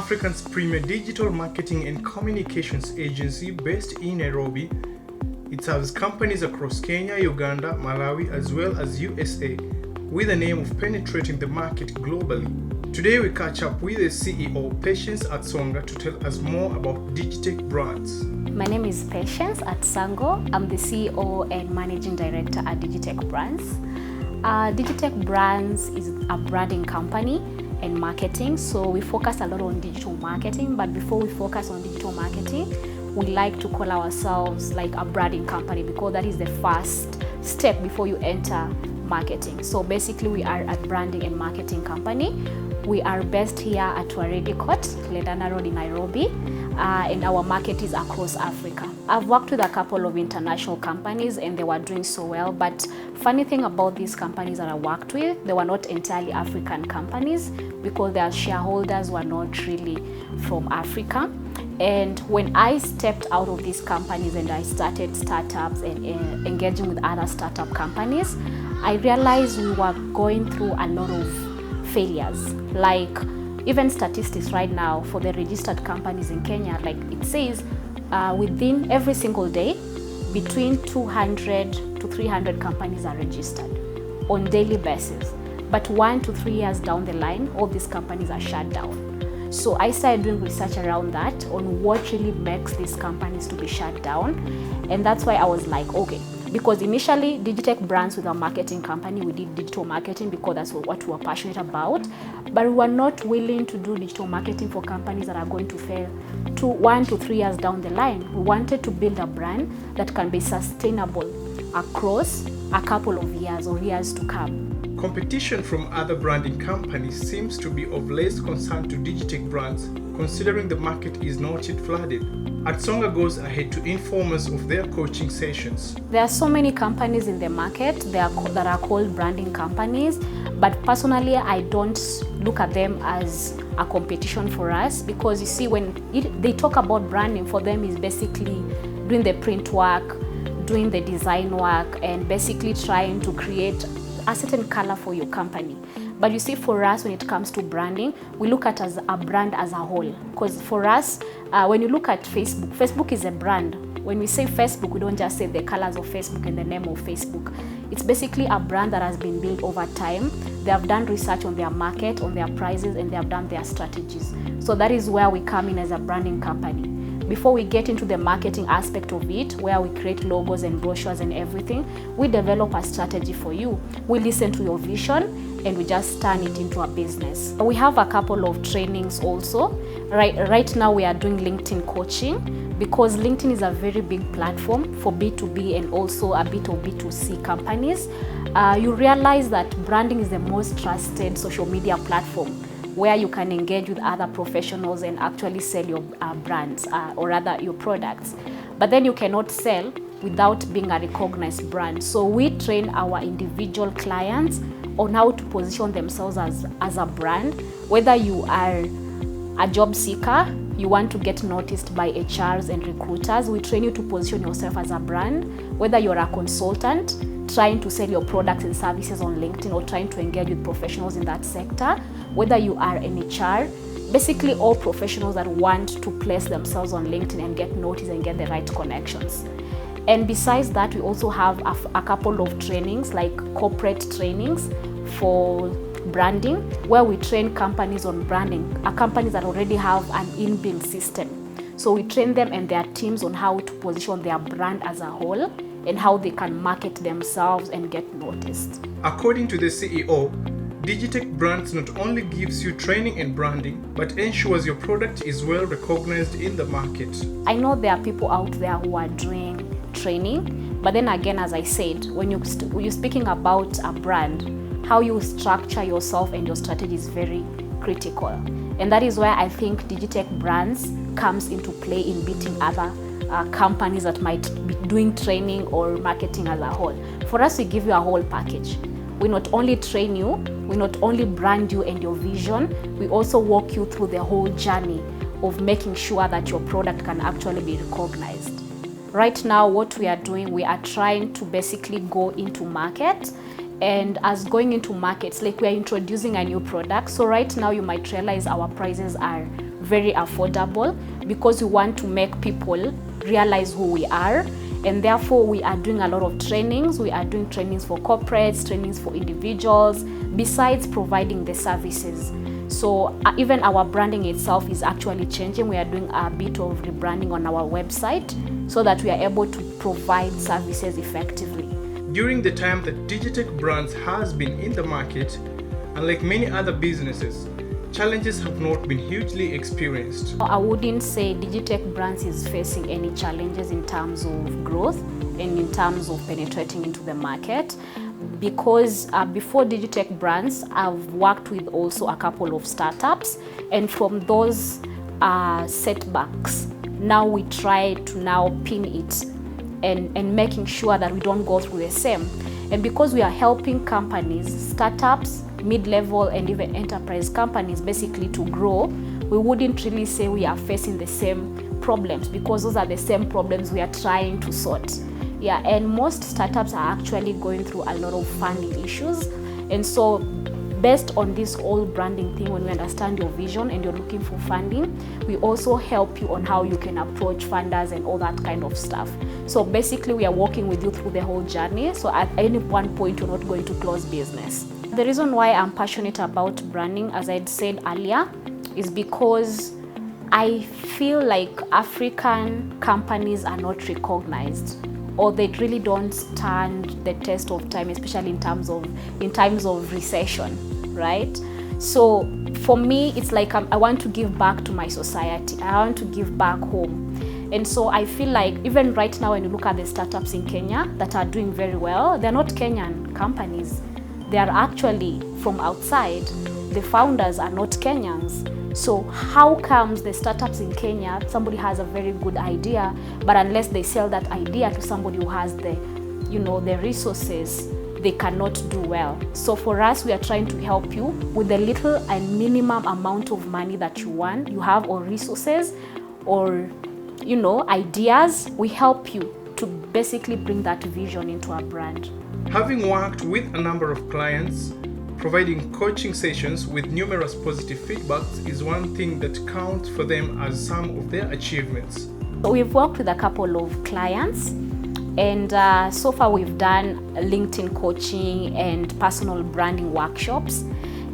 Africa's premier digital marketing and communications agency based in Nairobi. It serves companies across Kenya, Uganda, Malawi, as well as USA, with the aim of penetrating the market globally. Today we catch up with the CEO, Patience Atsonga, to tell us more about Digitech Brands. My name is Patience Atsonga. I'm the CEO and Managing Director at Digitech Brands. Digitech Brands is a branding company and marketing, so we focus a lot on digital marketing. But before we focus on digital marketing, we like to call ourselves like a branding company, because that is the first step before you enter marketing. So basically we are a branding and marketing company. We are based here at Waredi Court, Ledana Road in Nairobi, and our market is across Africa. I've worked with a couple of international companies and they were doing so well, but funny thing about these companies that I worked with, they were not entirely African companies because their shareholders were not really from Africa. And when I stepped out of these companies and I started startups and engaging with other startup companies, I realized we were going through a lot of failures. Like even statistics right now for the registered companies in Kenya, like it says within every single day, between 200 to 300 companies are registered on daily basis. But 1 to 3 years down the line, all these companies are shut down. So I started doing research around that on what really makes these companies to be shut down. And that's why I was like, okay, because initially Digitech Brands, with our marketing company, we did digital marketing because that's what we were passionate about. But we were not willing to do digital marketing for companies that are going to fail 1 to 3 years down the line. We wanted to build a brand that can be sustainable across a couple of years or years to come. Competition from other branding companies seems to be of less concern to Digitech Brands, considering the market is not yet flooded. Atsonga goes ahead to inform us of their coaching sessions. There are so many companies in the market that are called branding companies, but personally I don't look at them as a competition for us, because you see, when they talk about branding, for them is basically doing the print work, doing the design work, and basically trying to create a certain color for your company. But you see, for us, when it comes to branding, we look at as a brand as a whole. Because for us, when you look at Facebook, Facebook is a brand. When we say Facebook, we don't just say the colors of Facebook and the name of Facebook. It's basically a brand that has been built over time. They have done research on their market, on their prices, and they have done their strategies. So that is where we come in as a branding company. Before we get into the marketing aspect of it, where we create logos and brochures and everything, we develop a strategy for you. We listen to your vision and we just turn it into a business. We have a couple of trainings also. Right now we are doing LinkedIn coaching, because LinkedIn is a very big platform for B2B and also a bit of B2C companies. You realize that branding is the most trusted social media platform where you can engage with other professionals and actually sell your brands or rather your products. But then you cannot sell without being a recognized brand. So we train our individual clients on how to position themselves as a brand. Whether you are a job seeker, you want to get noticed by HRs and recruiters, we train you to position yourself as a brand. Whether you're a consultant trying to sell your products and services on LinkedIn or trying to engage with professionals in that sector, whether you are an HR, basically all professionals that want to place themselves on LinkedIn and get noticed and get the right connections. And besides that, we also have a couple of trainings, like corporate trainings for branding, where we train companies on branding, companies that already have an inbuilt system. So we train them and their teams on how to position their brand as a whole and how they can market themselves and get noticed. According to the CEO, Digitech Brands not only gives you training and branding, but ensures your product is well recognized in the market. I know there are people out there who are doing training, but then again, as I said, when you're speaking about a brand, how you structure yourself and your strategy is very critical. And that is where I think Digitech Brands comes into play in beating other companies that might be doing training or marketing as a whole. For us, we give you a whole package. We not only train you, we not only brand you and your vision, we also walk you through the whole journey of making sure that your product can actually be recognized. Right now, what we are doing, we are trying to basically go into market. And as going into markets, like we are introducing a new product. So right now you might realize our prices are very affordable, because we want to make people realize who we are. And therefore, we are doing a lot of trainings. We are doing trainings for corporates, trainings for individuals, besides providing the services. So even our branding itself is actually changing. We are doing a bit of rebranding on our website so that we are able to provide services effectively. During the time that Digitech Brands has been in the market, unlike many other businesses, challenges have not been hugely experienced. I wouldn't say Digitech Brands is facing any challenges in terms of growth and in terms of penetrating into the market, because before Digitech Brands, I've worked with also a couple of startups, and from those setbacks, now we try to now pin it and making sure that we don't go through the same. And because we are helping companies, startups, mid-level and even enterprise companies basically to grow, we wouldn't really say we are facing the same problems, because those are the same problems we are trying to sort. Yeah, and most startups are actually going through a lot of funding issues. And so based on this whole branding thing, when we understand your vision and you're looking for funding, we also help you on how you can approach funders and all that kind of stuff. So basically we are working with you through the whole journey. So at any one point, you're not going to close business. The reason why I'm passionate about branding, as I'd said earlier, is because I feel like African companies are not recognized, or they really don't stand the test of time, especially in times of recession, right? So for me, it's like I want to give back to my society. I want to give back home. And so I feel like even right now, when you look at the startups in Kenya that are doing very well, they're not Kenyan companies. They are actually from outside. The founders are not Kenyans. So how comes the startups in Kenya, somebody has a very good idea, but unless they sell that idea to somebody who has the resources, they cannot do well. So for us, we are trying to help you with the little and minimum amount of money that you have, or resources, or ideas. We help you to basically bring that vision into our brand. Having worked with a number of clients, providing coaching sessions with numerous positive feedbacks is one thing that counts for them as some of their achievements. So we've worked with a couple of clients, and so far we've done LinkedIn coaching and personal branding workshops,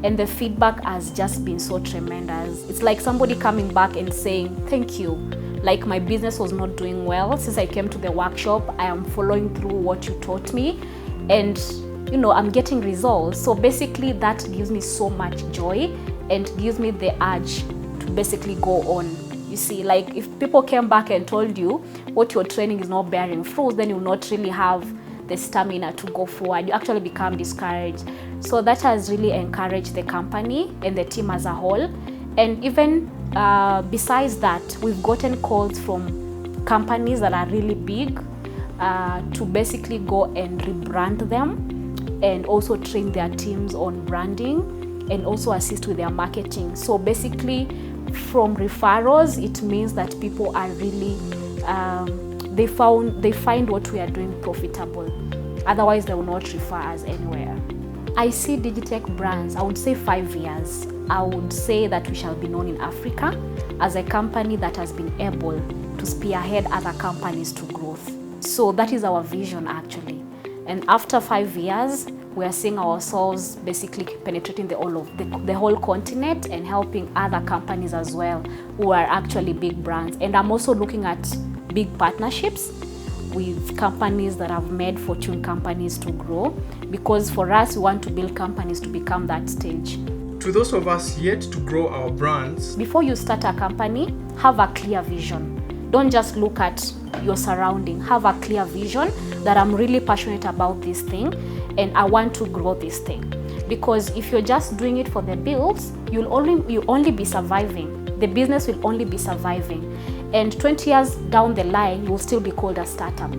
and the feedback has just been so tremendous. It's like somebody coming back and saying, thank you. Like, my business was not doing well. Since I came to the workshop, I am following through what you taught me, and I'm getting results. So basically that gives me so much joy and gives me the urge to basically go on. You see, like, if people came back and told you what you're training is not bearing fruit, then you'll not really have the stamina to go forward. You actually become discouraged. So that has really encouraged the company and the team as a whole. And even besides that, we've gotten calls from companies that are really big to basically go and rebrand them, and also train their teams on branding, and also assist with their marketing. So basically, from referrals, it means that people are really, they find what we are doing profitable. Otherwise, they will not refer us anywhere. I see Digitech Brands, I would say 5 years. I would say that we shall be known in Africa as a company that has been able to spearhead other companies to growth. So that is our vision, actually. And after 5 years, we are seeing ourselves basically penetrating the whole continent and helping other companies as well who are actually big brands. And I'm also looking at big partnerships with companies that have made Fortune companies to grow, because for us, we want to build companies to become that stage. To those of us yet to grow our brands, before you start a company, have a clear vision. Don't just look at your surrounding. Have a clear vision that I'm really passionate about this thing and I want to grow this thing. Because if you're just doing it for the bills, you'll only be surviving. The business will only be surviving. And 20 years down the line, you'll still be called a startup.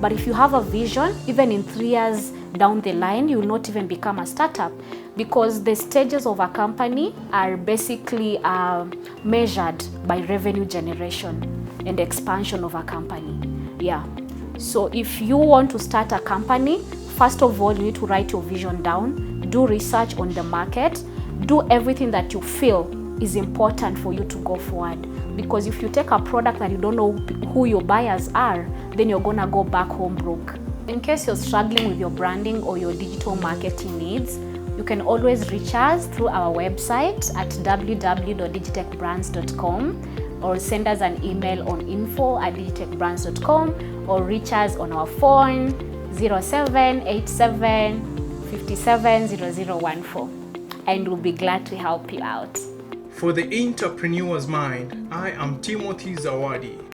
But if you have a vision, even in 3 years down the line, you will not even become a startup, because the stages of a company are basically measured by revenue generation and expansion of a company. Yeah. So if you want to start a company, first of all, you need to write your vision down, do research on the market, do everything that you feel is important for you to go forward. Because if you take a product that you don't know who your buyers are, then you're gonna go back home broke. In case you're struggling with your branding or your digital marketing needs, you can always reach us through our website at www.digitechbrands.com, or send us an email on info@digitechbrands.com, or reach us on our phone 0787 570014, and we'll be glad to help you out. For the entrepreneur's mind, I am Timothy Zawadi.